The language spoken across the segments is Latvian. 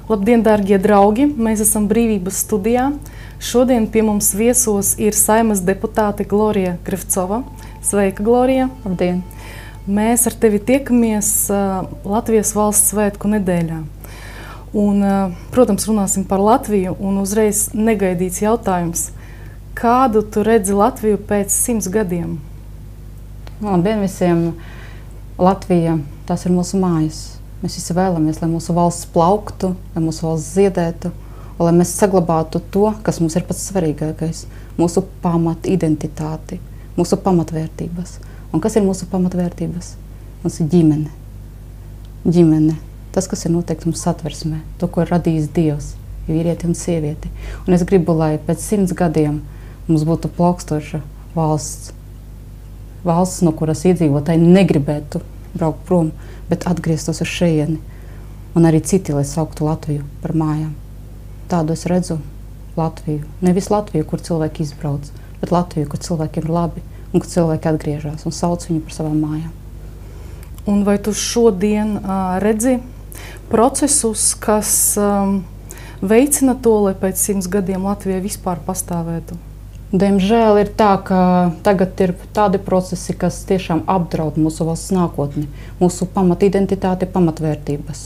Labdien, dārgie draugi! Mēs esam Brīvības studijā. Šodien pie mums viesos ir Saeimas deputāte Glorija Krivcova. Sveika, Glorija! Labdien! Mēs ar tevi tiekamies Latvijas valsts svētku nedēļā. Un, protams, runāsim par Latviju un uzreiz negaidīts jautājums. Kādu tu redzi Latviju pēc 100 gadiem? Labdien visiem! Latvija, tās ir mūsu mājas. Mēs visi vēlamies, lai mūsu valsts plauktu, lai mūsu valsts ziedētu, un lai mēs saglabātu to, kas mums ir pats svarīgākais – mūsu pamatidentitāti, mūsu pamatvērtības. Un kas ir mūsu pamatvērtības? Mums ir ģimene. Ģimene. Tas, kas ir noteikti mums satversmē, to, ko ir radījis Dievs, vīrieti un sievieti. Un es gribu, lai pēc 100 gadiem mums būtu plaukstoša valsts, no kuras iedzīvotāji negribētu braukt prom, bet atgrieztos uz šejieni. Un arī citi, lai sauktu Latviju par mājām. Tādu es redzu Latviju. Nevis Latviju, kur cilvēki izbrauc, bet Latviju, kur cilvēkiem ir labi un kur cilvēki atgriežas un sauc viņu par savām mājām. Un vai tu šodien redzi procesus, kas veicina to, lai pēc 100 gadiem Latvija vispār pastāvētu? Diemžēl ir tā, ka tagad ir tādi procesi, kas tiešām apdraud mūsu valsts nākotni, mūsu pamatidentitāti, pamatvērtības.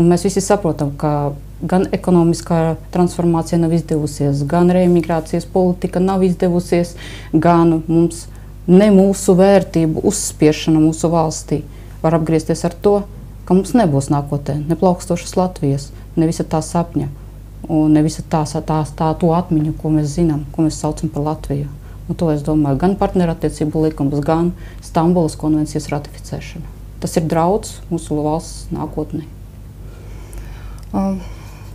Un mēs visi saprotam, ka gan ekonomiskā transformācija nav izdevusies, gan reimigrācijas politika nav izdevusies, gan mūsu vērtību uzspiešana mūsu valstī var apgriezties ar to, ka mums nebūs nākotnē ne plaukstošas Latvijas, ne visa tā sapņa. Un ne visa tā to atmiņu, ko mēs zinām, ko mēs saucam par Latviju. Un to es domāju, gan partnerattiecību likums, gan Stambulas konvencijas ratificēšana. Tas ir drauds mūsu valsts nākotnē.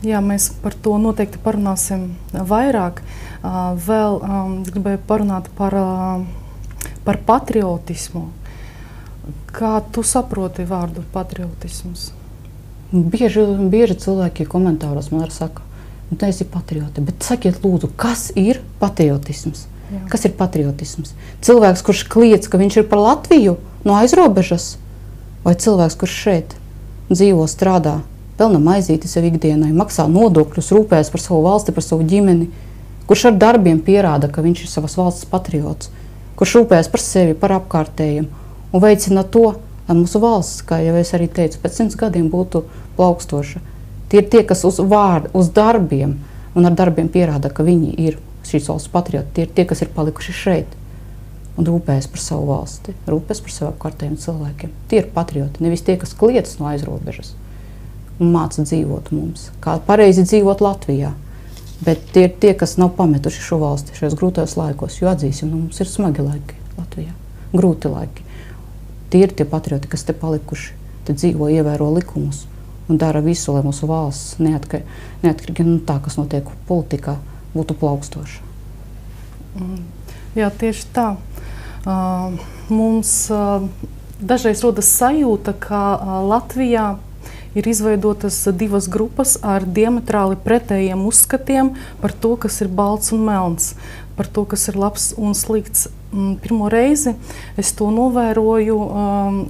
Jā, mēs par to noteikti parunāsim vairāk. Vēl gribēju parunāt par patriotismu. Kā tu saproti vārdu patriotisms? Bieži cilvēki komentāros man saka, tu esi patrioti, bet sakiet lūdzu, kas ir patriotisms? Jā. Kas ir patriotisms? Cilvēks, kurš kliedz, ka viņš ir par Latviju no aizrobežas, vai cilvēks, kurš šeit dzīvo, strādā, pelna maizīti sev ikdienai, maksā nodokļus, rūpējas par savu valsti, par savu ģimeni, kurš ar darbiem pierāda, ka viņš ir savas valsts patriots, kurš rūpējas par sevi, par apkārtējiem un veicina to, lai mūsu valsts, kā jau es arī teicu, pēc 100 gadiem būtu plaukstoša. Tie ir tie, kas uz darbiem un ar darbiem pierāda, ka viņi ir šīs valsts patrioti. Tie ir tie, kas ir palikuši šeit un rūpējas par savu valsti, rūpējas par sev apkārtējiem cilvēkiem. Tie ir patrioti, nevis tie, kas kliedz no aizrobežas un māca dzīvot mums, kā pareizi dzīvot Latvijā. Bet tie ir tie, kas nav pametuši šo valsti šajos grūtajos laikos, jo atzīsim, mums ir smagi laiki Latvijā, grūti laiki. Tie ir tie patrioti, kas te palikuši, te dzīvo, ievēro likumus un dara visu, lai mūsu valsts neatkarīgi no tā, kas notiek politikā, būtu plaukstoša. Jā, tieši tā. Mums dažreiz rodas sajūta, ka Latvijā ir izveidotas divas grupas ar diametrāli pretējiem uzskatiem par to, kas ir balts un melns, par to, kas ir labs un slikts. Pirmo reizi es to novēroju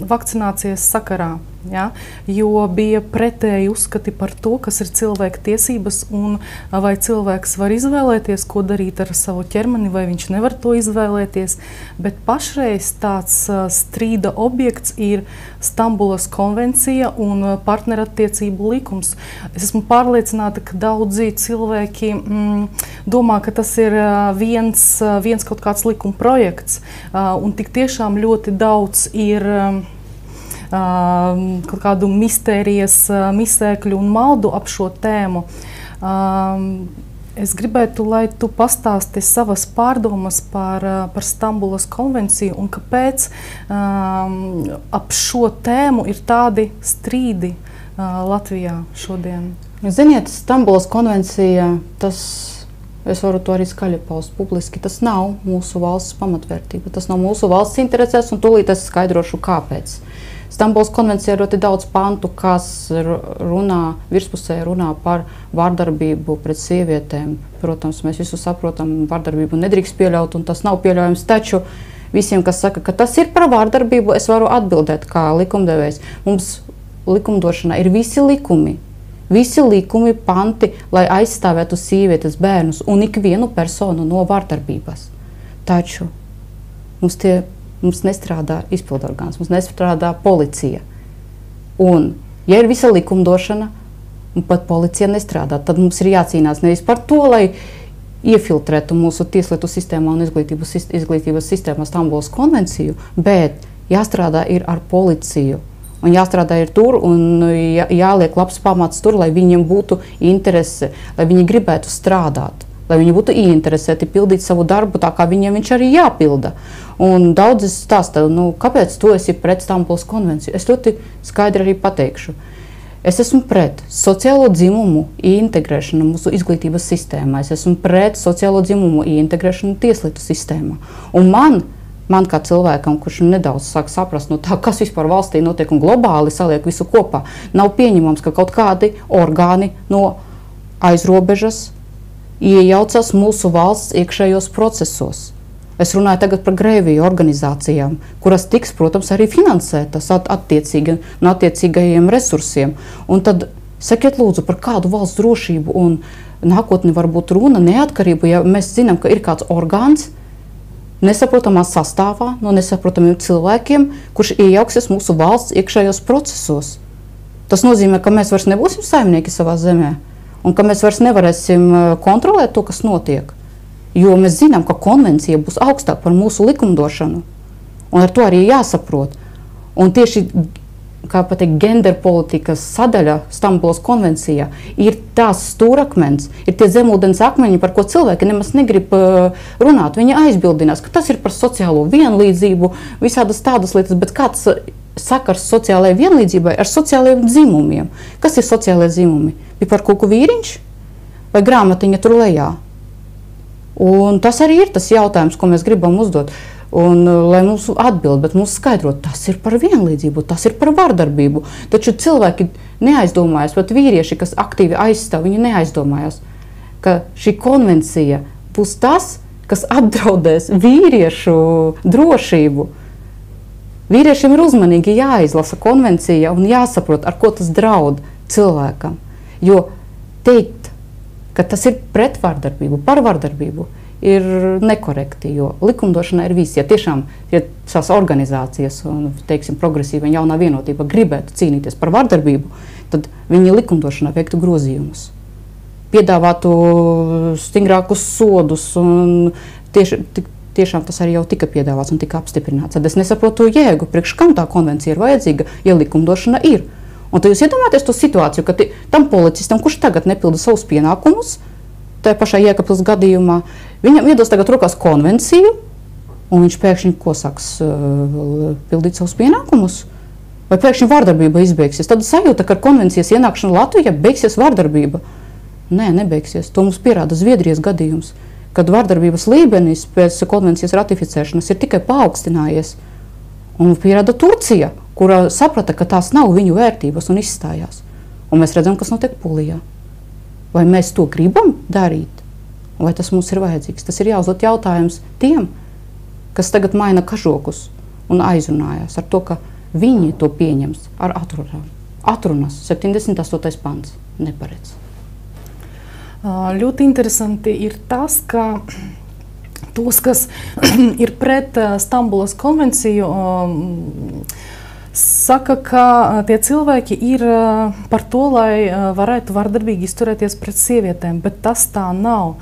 vakcinācijas sakarā, ja? Jo bija pretēji uzskati par to, kas ir cilvēka tiesības un vai cilvēks var izvēlēties, ko darīt ar savu ķermeni, vai viņš nevar to izvēlēties. Bet pašreiz tāds strīda objekts ir Stambulas konvencija un partnerattiecību likums. Es esmu pārliecināta, ka daudzi cilvēki domā, ka tas ir viens kaut kāds likuma projekts. Un tik tiešām ļoti daudz ir kaut kādu mistērijas, misēkļu un maldu ap šo tēmu. Es gribētu, lai tu pastāsti savas pārdomas par Stambulas konvenciju un kāpēc ap šo tēmu ir tādi strīdi Latvijā šodien. Ziniet, Stambulas konvencija, es varu to arī skaļi paust publiski, tas nav mūsu valsts pamatvērtība, tas nav mūsu valsts interesēs, un tūlīt es skaidrošu, kāpēc. Stambulas konvencijā ir ļoti daudz pantu, kas virspusē runā par vardarbību pret sievietēm. Protams, mēs visu saprotam, vardarbību nedrīkst pieļaut, un tas nav pieļaujams, taču visiem, kas saka, ka tas ir par vardarbību, es varu atbildēt kā likumdevējs. Mums likumdošanā ir visi likumi, visi likumi, panti, lai aizstāvētu sievietes, bērnus un ikvienu personu no vardarbības. Taču mums nestrādā izpildorgāns, mums nestrādā policija. Un, ja ir visa likumdošana, un pat policija nestrādā, tad mums ir jācīnās nevis par to, lai iefiltrētu mūsu tieslietu sistēmā un izglītības sistēmā Stambulas konvenciju, bet jāstrādā ir ar policiju. Un jāstrādā ir tur un jāliek labs pamats tur, lai viņiem būtu interese, lai viņi gribētu strādāt, lai viņi būtu ieinteresēti pildīt savu darbu tā, kā viņiem viņš arī jāpilda. Un daudzi stāsta, kāpēc tu esi pret Stambulas konvenciju? Es ļoti skaidri arī pateikšu. Es esmu pret sociālo dzimumu ieintegrēšanu mūsu izglītības sistēmā. Es esmu pret sociālo dzimumu ieintegrēšanu tieslietu sistēmā. Un man kā cilvēkam, kurš nedaudz sāk saprast no tā, kas vispār valstī notiek un globāli saliek visu kopā, nav pieņemams, ka kaut kādi orgāni no aizrobežas iejaucas mūsu valsts iekšējos procesos. Es runāju tagad par grēviju organizācijām, kuras tiks, protams, arī finansētas attiecīgi no attiecīgajiem resursiem. Un tad sakiet lūdzu, par kādu valsts drošību un nākotni var būt runa, neatkarību, ja mēs zinām, ka ir kāds orgāns, nesaprotamā sastāvā no nesaprotamiem cilvēkiem, kurš iejauksies mūsu valsts iekšējos procesos. Tas nozīmē, ka mēs vairs nebūsim saimnieki savā zemē un ka mēs vairs nevarēsim kontrolēt to, kas notiek. Jo mēs zinām, ka konvencija būs augstāk par mūsu likumdošanu. Un ar to arī jāsaprot. Un tieši kā pateikt, genderpolitikas sadaļa Stambulas konvencijā ir tās stūrakmens, ir tie zemūdens akmeņi, par ko cilvēki nemaz negrib runāt. Viņi aizbildinās, ka tas ir par sociālo vienlīdzību, visādas tādas lietas, bet kāds sakars sociālajai vienlīdzībai ar sociālajiem dzimumiem? Kas ir sociālajie dzimumi? Piparkūku vīriņš vai grāmatiņa tur lejā? Un tas arī ir tas jautājums, ko mēs gribam uzdot. Un, lai mums atbild, bet mums skaidrot, tas ir par vienlīdzību, tas ir par vardarbību. Taču cilvēki neaizdomājas, pat vīrieši, kas aktīvi aizstāv, viņi neaizdomājas, ka šī konvencija būs tas, kas apdraudēs vīriešu drošību. Vīriešiem ir uzmanīgi jāizlasa konvencija un jāsaprot, ar ko tas draud cilvēkam. Jo teikt, ka tas ir pret vardarbību, par vardarbību, ir nekorekti, jo likumdošana ir viss. Ja tiešām tās organizācijas un, teiksim, progresīva un jaunā vienotība gribētu cīnīties par vardarbību, tad viņi likumdošanā veiktu grozījumus. Piedāvātu stingrākus sodus un tiešām tas arī jau tika piedāvāts un tika apstiprināts. Tad es nesaprotu jēgu, priekš kam tā konvencija ir vajadzīga, ja likumdošana ir. Un tad jūs iedomājaties to situāciju, ka tam policistam, kurš tagad nepilda savus pienākumus, tajā pašā Jēkabpils gadījumā, viņam iedos tagad rokās konvenciju, un viņš pēkšņi sāks pildīt savus pienākumus? Vai pēkšņi vardarbība izbeigsies? Tad sajūta, ka ar konvencijas ienākšanu Latvijā beigsies vardarbība. Nē, nebeigsies. To mums pierāda Zviedrijas gadījums, kad vardarbības līmenis pēc konvencijas ratificēšanas ir tikai paaugstinājies. Un pierāda Turcija, kura saprata, ka tās nav viņu vērtības un izstājās. Un mēs redzam, kas notiek Polijā. Vai mēs to gribam darīt? Vai tas mums ir vajadzīgs? Tas ir jāuzdod jautājums tiem, kas tagad maina kažokus un aizrunājās ar to, ka viņi to pieņems ar atrunām. Atrunas 78. pants neparedz. Ļoti interesanti ir tas, ka tos, kas ir pret Stambulas konvenciju, saka, ka tie cilvēki ir par to, lai varētu vardarbīgi izturēties pret sievietēm, bet tas tā nav.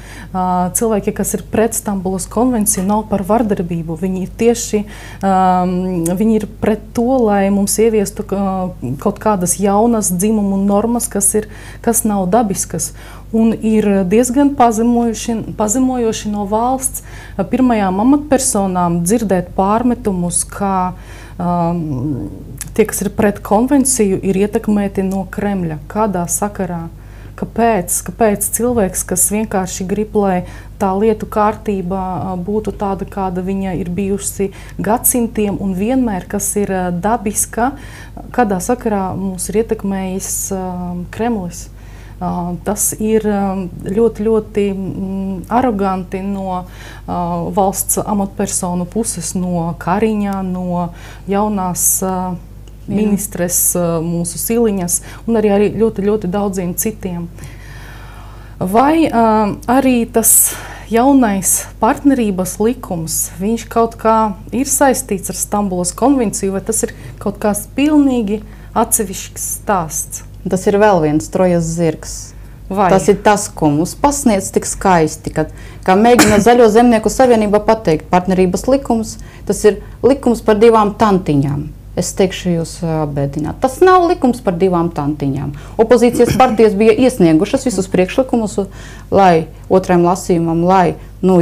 Cilvēki, kas ir pret Stambulas konvenciju, nav par vardarbību. Viņi ir tieši viņi ir pret to, lai mums ieviestu kaut kādas jaunas dzimumu normas, kas nav dabiskas. Un ir diezgan pazemojoši no valsts pirmajām amatpersonām dzirdēt pārmetumus, ka tie, kas ir pret konvenciju, ir ietekmēti no Kremļa. Kādā sakarā? Kāpēc cilvēks, kas vienkārši grib, lai tā lietu kārtība būtu tāda, kāda viņa ir bijusi gadsimtiem un vienmēr, kas ir dabiska, kādā sakarā mūs ir ietekmējis Kremlis? Tas ir ļoti, ļoti aroganti no valsts amatpersonu puses, no Kariņa, no jaunās ministres, mūsu Siliņas un arī ļoti, ļoti daudziem citiem. Vai arī tas jaunais partnerības likums, viņš kaut kā ir saistīts ar Stambulas konvenciju, vai tas ir kaut kāds pilnīgi atsevišķs stāsts? Tas ir vēl viens Trojas zirgs. Vai? Tas ir tas, ko mums pasniedz tik skaisti, kā mēģina Zaļo zemnieku savienība pateikt, partnerības likums, tas ir likums par 2 tantiņām. Es teikšu jūs apbēdināt. Tas nav likums par 2 tantiņām. Opozīcijas partijas bija iesniegušas visus priekšlikumus, lai otrajam lasījumam,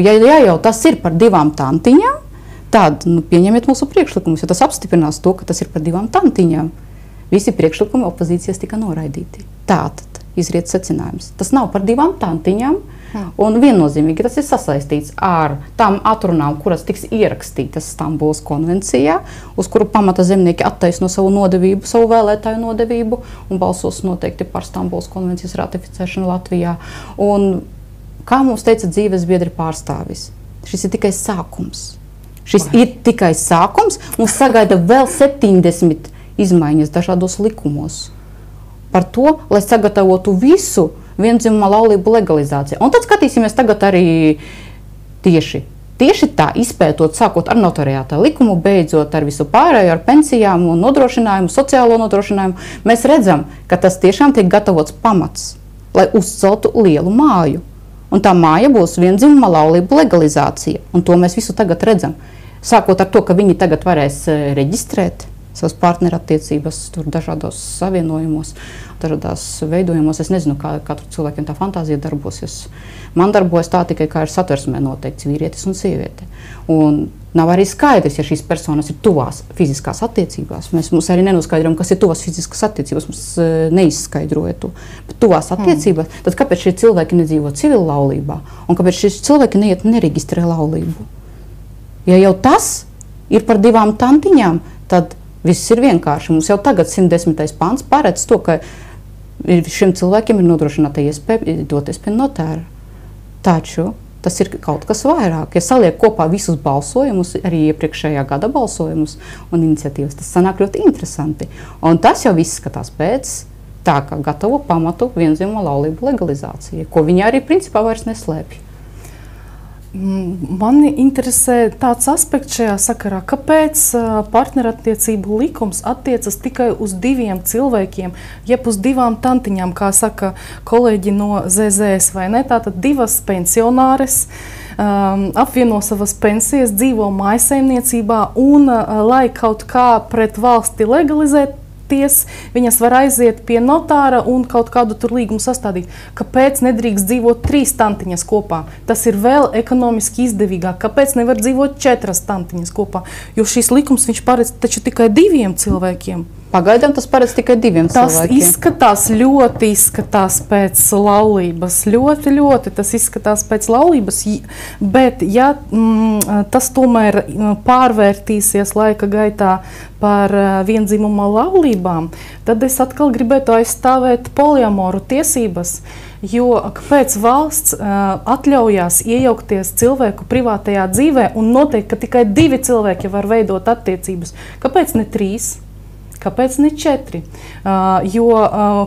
ja jau tas ir par 2 tantiņām, tad pieņemiet mūsu priekšlikumus, jo tas apstiprinās to, ka tas ir par 2 tantiņām. Visi priekšlikumi opozīcijas tika noraidīti. Tātad izriet secinājums. Tas nav par 2 tantiņām, un viennozīmīgi tas ir sasaistīts ar tām atrunām, kuras tiks ierakstītas Stambulas konvencijā, uz kuru pamata zemnieki attaisno savu nodevību, savu vēlētāju nodevību un balsos noteikti par Stambulas konvencijas ratificēšanu Latvijā. Un, kā mums teica dzīves biedri pārstāvis, šis ir tikai sākums. Ir tikai sākums, mums sagaida vēl 70 izmaiņas dažādos likumos par to, lai sagatavotu visu viendzimuma laulību legalizāciju. Un tad skatīsimies tagad arī tieši tā, izpētot, sākot ar notariāta likumu, beidzot ar visu pārējo, ar pensijām un nodrošinājumu, sociālo nodrošinājumu. Mēs redzam, ka tas tiešām tiek gatavots pamats, lai uzceltu lielu māju. Un tā māja būs viendzimuma laulību legalizācija. Un to mēs visu tagad redzam. Sākot ar to, ka viņi tagad varēs reģistrēt savas partnerattiecības tur dažādos savienojumos, dažādās veidojumos. Es nezinu, kā tur cilvēkiem tā fantāzija darbosies. Man darbojas tā tikai, kā ir satversmē noteikts vīrietis un sieviete. Un nav arī skaidrs, ja šīs personas ir tuvās fiziskās attiecībās. Mums arī nenoskaidrojam, kas ir tuvās fiziskas attiecības. Mums neizskaidroja to. Bet tuvās attiecībās, tad kāpēc šie cilvēki nedzīvo civil laulībā? Un kāpēc šie cilvēki neiet nereģistrē laulību? Ja jau tas ir par 2 tantiņām, tad viss ir vienkārši. Mums jau tagad 110. pants paredz to, ka šiem cilvēkiem ir nodrošināta iespēja doties pie notāra. Taču tas ir kaut kas vairāk. Ja saliek kopā visus balsojumus, arī iepriekšējā gada balsojumus un iniciatīvas, tas sanāk ļoti interesanti. Un tas jau viss skatās pēc tā, ka gatavo pamatu viendzimuma laulību legalizācijai, ko viņi arī principā vairs neslēpj. Mani interesē tāds aspekts šajā sakarā, kāpēc partnerattiecību likums attiecas tikai uz 2 cilvēkiem, jeb uz 2 tantiņām, kā saka kolēģi no ZZS, vai ne? Tātad 2 pensionāres apvieno savas pensijas, dzīvo mājsaimniecībā un, lai kaut kā pret valsti legalizēt, viņas var aiziet pie notāra un kaut kādu tur līgumu sastādīt. Kāpēc nedrīkst dzīvot 3 tantiņas kopā? Tas ir vēl ekonomiski izdevīgāk. Kāpēc nevar dzīvot 4 tantiņas kopā? Jo šīs likums viņš paredz taču tikai 2 cilvēkiem. Pagaidām tas paredz tikai 2 cilvēkiem. Tas izskatās pēc laulības. Ļoti tas izskatās pēc laulības. Bet ja tas tomēr pārvērtīsies laika gaitā par viendzimuma laulībām, tad es atkal gribētu aizstāvēt poliamoru tiesības. Jo kāpēc valsts atļaujās iejaukties cilvēku privātajā dzīvē un noteikt, ka tikai 2 cilvēki var veidot attiecības? Kāpēc ne 3? Kāpēc ne 4? Jo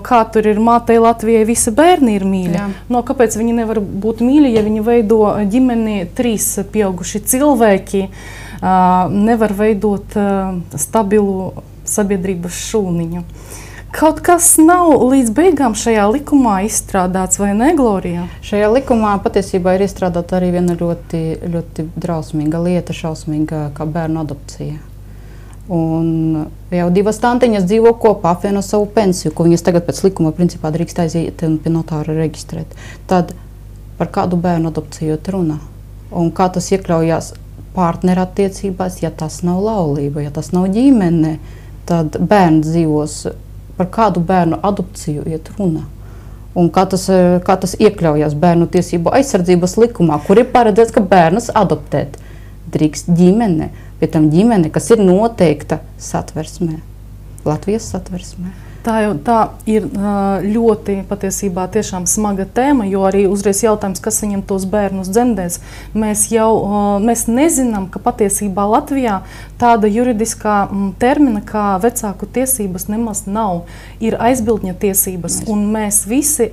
kā tur ir mātei Latvijai, visi bērni ir mīļi. No, kāpēc viņi nevar būt mīļi, ja viņi veido ģimeni 3 pieauguši cilvēki, nevar veidot stabilu sabiedrības šūniņu? Kaut kas nav līdz beigām šajā likumā izstrādāts, vai ne, Glorija? Šajā likumā patiesībā ir iestrādāta arī viena ļoti drausmīga lieta, šausmīga, kā bērnu adopcija. Un jau 2 tantiņas dzīvo kopā, apvieno savu pensiju, ko viņas tagad pēc likuma principā drīkst aiziet un pie notāra reģistrēt. Tad par kādu bērnu adopciju runa? Un kā tas iekļaujās partnerattiecībās, ja tas nav laulība, ja tas nav ģimene, tad bērns dzīvos, par kādu bērnu adopciju iet runa? Un kā tas iekļaujās bērnu tiesību aizsardzības likumā, kur ir paredzēts, ka bērnus adoptēt drīkst ģimene, pie tam ģimene, kas ir noteikta satversmē, Latvijas satversmē. Tā ir ļoti patiesībā tiešām smaga tēma, jo arī uzreiz jautājums, kas viņam tos bērnus dzemdēs. Mēs nezinām, ka patiesībā Latvijā tāda juridiskā termina kā vecāku tiesības nemaz nav. Ir aizbildņa tiesības, un mēs visi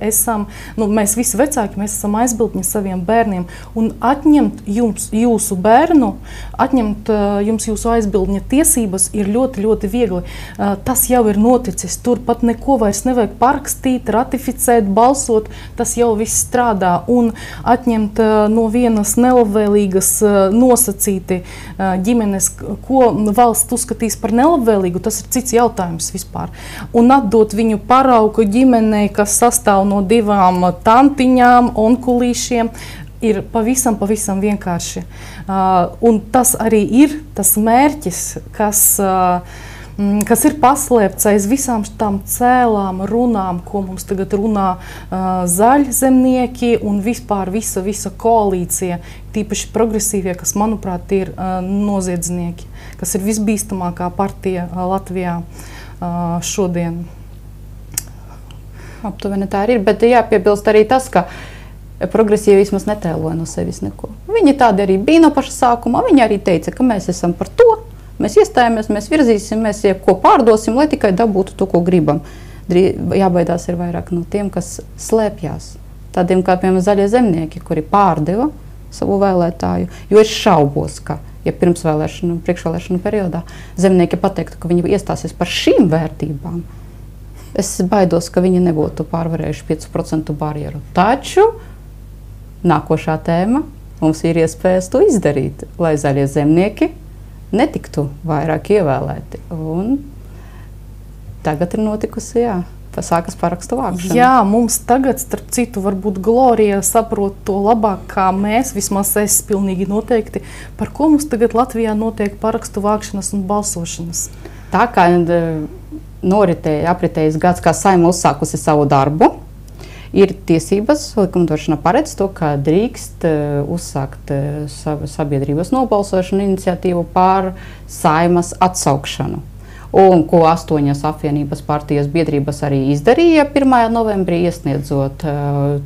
vecāki, mēs esam aizbildņi saviem bērniem, un atņemt jums jūsu bērnu, atņemt jums jūsu aizbildņa tiesības ir ļoti, ļoti viegli. Tas jau ir noticis. Tur pat neko vairs nevajag parakstīt, ratificēt, balsot. Tas jau viss strādā. Un atņemt no vienas nelabvēlīgas nosacīti ģimenes, ko valsts uzskatīs par nelabvēlīgu, tas ir cits jautājums vispār. Un atdot viņu paraugu ģimenei, kas sastāv no 2 tantiņām, onkulīšiem, ir pavisam vienkārši. Un tas arī ir tas mērķis, kas ir paslēpts aiz visām tām cēlām runām, ko mums tagad runā zaļzemnieki un vispār visa koalīcija, tīpaši progresīvie, kas, manuprāt, ir noziedznieki, kas ir visbīstamākā partija Latvijā šodien. Aptuveni tā ir, bet jāpiebilst arī tas, ka progresīvi vismaz netēloja no sevis neko. Viņi tādi arī bija no paša sākuma. Viņi arī teica, ka mēs esam par to, mēs iestājamies, mēs virzīsim, mēs ko pārdosim, lai tikai dabūtu to, ko gribam. Jābaidās ir vairāk no tiem, kas slēpjās. Tādiem kā, piemēram, zaļie zemnieki, kuri pārdeva savu vēlētāju. Jo es šaubos, ka, ja priekšvēlēšanu periodā zemnieki pateiktu, ka viņi iestāsies par šīm vērtībām, es baidos, ka viņi nebūtu pārvarējuši 5% barjeru. Taču nākošā tēma mums ir iespējas to izdarīt, lai zaļie zemnieki netiktu vairāk ievēlēti. Un tagad ir notikusi, sākas parakstu vākšana. Jā, mums tagad, starp citu, varbūt Glorija saprot to labāk kā mēs, vismaz es pilnīgi noteikti, par ko mums tagad Latvijā notiek parakstu vākšanas un balsošanas. Tā kā apritējis gads, kā Saeima uzsākusi savu darbu, ir tiesības, likumdošana paredz to, ka drīkst uzsākt sabiedrības nobalsošanu iniciatīvu par Saeimas atsaukšanu. Un ko 8 apvienības partijas biedrības arī izdarīja 1. novembrī, iesniedzot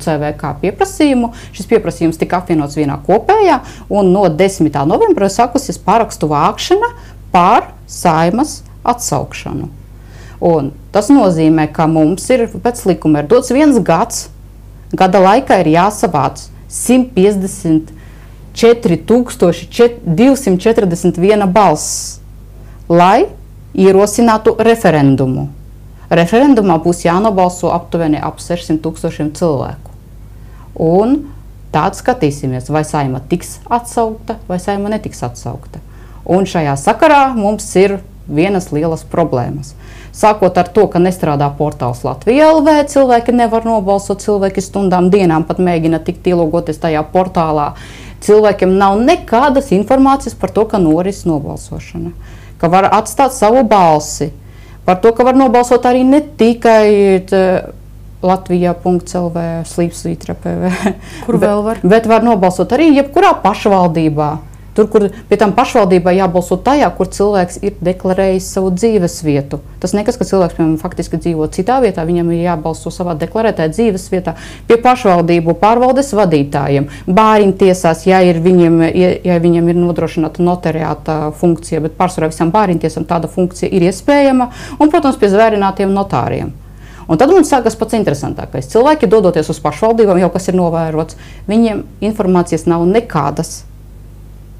CVK pieprasījumu. Šis pieprasījums tika apvienots vienā kopējā, un no 10. novembra sākusies parakstu vākšana par Saeimas atsaukšanu. Un tas nozīmē, ka mums ir pēc likuma ir dots 1 gads, gada laikā ir jāsavāc 154,241 balss, lai ierosinātu referendumu. Referendumā būs jānobalso aptuveni ap 600,000 cilvēku. Un tād skatīsimies, vai Saeima tiks atsaukta, vai Saeima netiks atsaukta. Un šajā sakarā mums ir vienas lielas problēmas. Sākot ar to, ka nestrādā portāls Latvija LV, cilvēki nevar nobalsot, cilvēki stundām, dienām pat mēģina tikt ielogoties tajā portālā. Cilvēkiem nav nekādas informācijas par to, ka noris nobalsošana, ka var atstāt savu balsi, par to, ka var nobalsot arī ne tikai Latvijā.lv, slīpsvītra PV. Kur vēl var? Bet var nobalsot arī jebkurā pašvaldībā. Tur, kur pie tam pašvaldībai jābalso tajā, kur cilvēks ir deklarējis savu dzīves vietu. Tas nekas, ka cilvēks, piemēram, faktiski dzīvo citā vietā, viņam ir jābalso savā deklarētajā dzīves vietā. Pie pašvaldību pārvaldes vadītājiem, bāriņtiesās, ja viņam ir nodrošināta notariāta funkcija, bet pārsvarā visām bāriņtiesām tāda funkcija ir iespējama, un, protams, pie zvērinātiem notāriem. Un tad mums sākas pats interesantākais. Cilvēki, dodoties uz pašvaldībām, jau kas ir novērots, viņiem informācijas nav nekādas.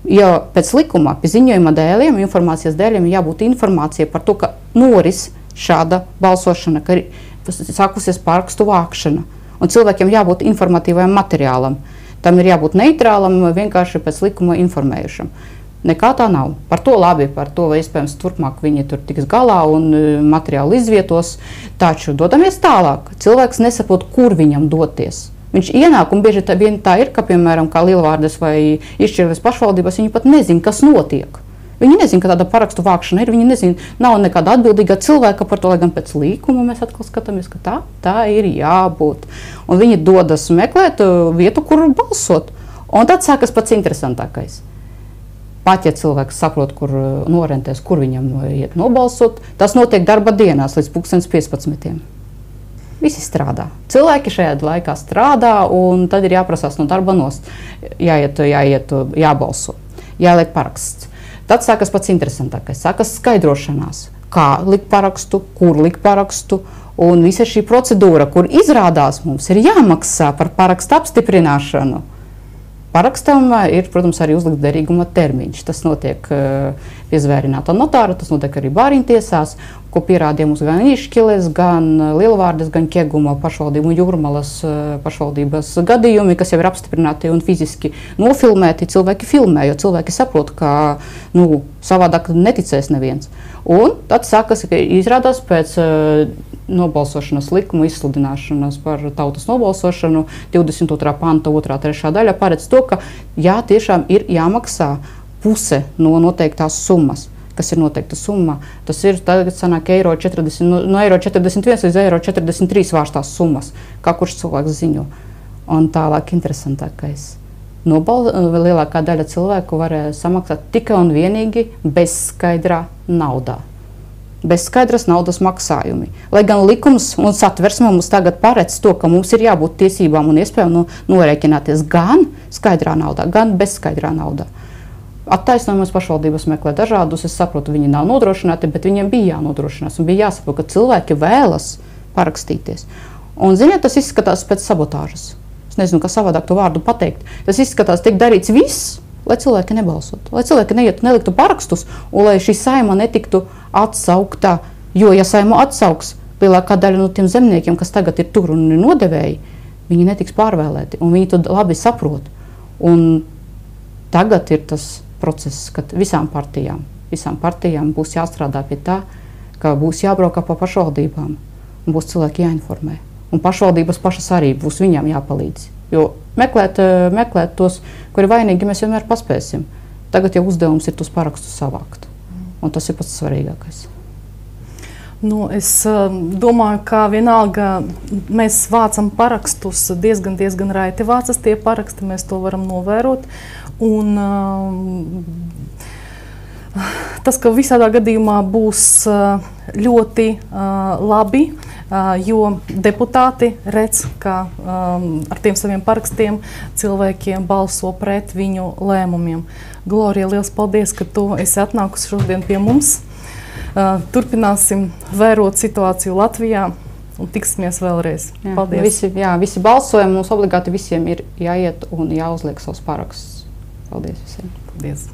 Jo pēc likuma, pie ziņojuma dēļiem, informācijas dēļiem jābūt informācija par to, ka noris šāda balsošana, ka ir sākusies parakstu vākšana. Un cilvēkiem jābūt informatīvajam materiālam. Tam ir jābūt neitrālam, vienkārši pēc likuma informējušam. Nekā tā nav. Par to labi, par to, vai iespējams turpmāk viņi tur tiks galā un materiāli izvietos. Taču dodamies tālāk. Cilvēks nesaprot, kur viņam doties. Viņš ienāk, un bieži tā ir, ka, piemēram, kā Lielvārdes vai Izšķirves pašvaldībās, viņi pat nezina, kas notiek. Viņi nezina, ka tāda parakstu vākšana ir, viņi nezina, nav nekāda atbildīga cilvēka par to, lai gan pēc līkuma mēs atkal skatāmies, ka tā ir jābūt. Un viņi dodas meklēt vietu, kur balsot. Un tad sākas pats interesantākais. Pat, ja cilvēks saprot, kur norientēs, kur viņam iet nobalsot, tas notiek darba dienās līdz 15. Visi strādā. Cilvēki šajā laikā strādā, un tad ir jāprasās no darba nost. Jābalso, jāliek paraksts. Tad sākas pats interesantākais. Sākas skaidrošanās, kā likt parakstu, kur likt parakstu, un visa šī procedūra, kur izrādās mums ir jāmaksā par parakstu apstiprināšanu. Parakstam ir, protams, arī uzlikt derīguma termiņš. Tas notiek pie zvērināta notāra, tas notiek arī bāriņtiesās, ko pierādīja mums gan Īšķiles, gan Lielvārdes, gan Ķeguma pašvaldību un Jūrmalas pašvaldības gadījumi, kas jau ir apstiprināti un fiziski nofilmēti. Cilvēki filmē, jo cilvēki saprot, ka savādāk neticēs neviens. Un tad sākas, ka izrādās pēc nobalsošanas likuma izsludināšanas par tautas nobalsošanu 22. panta 2.3. daļa paredz to, ka tiešām ir jāmaksā puse no noteiktās summas. Kas ir noteikta summa? Tas ir tagad sanāk no eiro 41 līdz eiro 43 vārstās summas, kā kurš cilvēks ziņo. Un tālāk interesantākais. Lielākā daļa cilvēku varēja samaksāt tikai un vienīgi bezskaidrā naudā. Bez skaidras naudas maksājumi. Lai gan likums un satversme mums tagad paredz to, ka mums ir jābūt tiesībām un iespējām norēķināties gan skaidrā naudā, gan bezskaidrā naudā. Attaisnojumus pašvaldības meklē dažādus, es saprotu, viņi nav nodrošināti, bet viņiem bija jānodrošinās un bija jāsaprot, ka cilvēki vēlas parakstīties. Un, ziniet, tas izskatās pēc sabotāžas. Es nezinu, kā savādāk to vārdu pateikt. Tas izskatās, tiek darīts viss, lai cilvēki nebalsotu, lai cilvēki neliktu parakstus un lai šī saima netiktu atsaukta, jo, ja saimu atsauks, lielākā daļa no tiem zemniekiem, kas tagad ir tur un ir nodevēji, viņi netiks pārvēlēti, un viņi to labi saprot. Un tagad ir tas process, kad visām partijām būs jāstrādā pie tā, ka būs jābraukā pa pašvaldībām, un būs cilvēki jāinformē. Un pašvaldības pašas arī būs viņām jāpalīdz. Jo meklēt tos, kuri vainīgi, mēs vienmēr paspēsim. Tagad jau uzdevums ir tos parakstus savākt. Un tas ir pats svarīgākais. Es domāju, ka vienalga mēs vācam parakstus diezgan raiti vācas tie paraksti, mēs to varam novērot. Un tas, ka visādā gadījumā būs ļoti labi, jo deputāti redz, ka ar tiem saviem parakstiem cilvēkiem balso pret viņu lēmumiem. Glorija, liels paldies, ka tu esi atnākusi šodien pie mums. Turpināsim vērot situāciju Latvijā un tiksimies vēlreiz. Paldies. Visi balsojumi, mums obligāti visiem ir jāiet un jāuzliek savus parakstus. Paldies visiem. Paldies.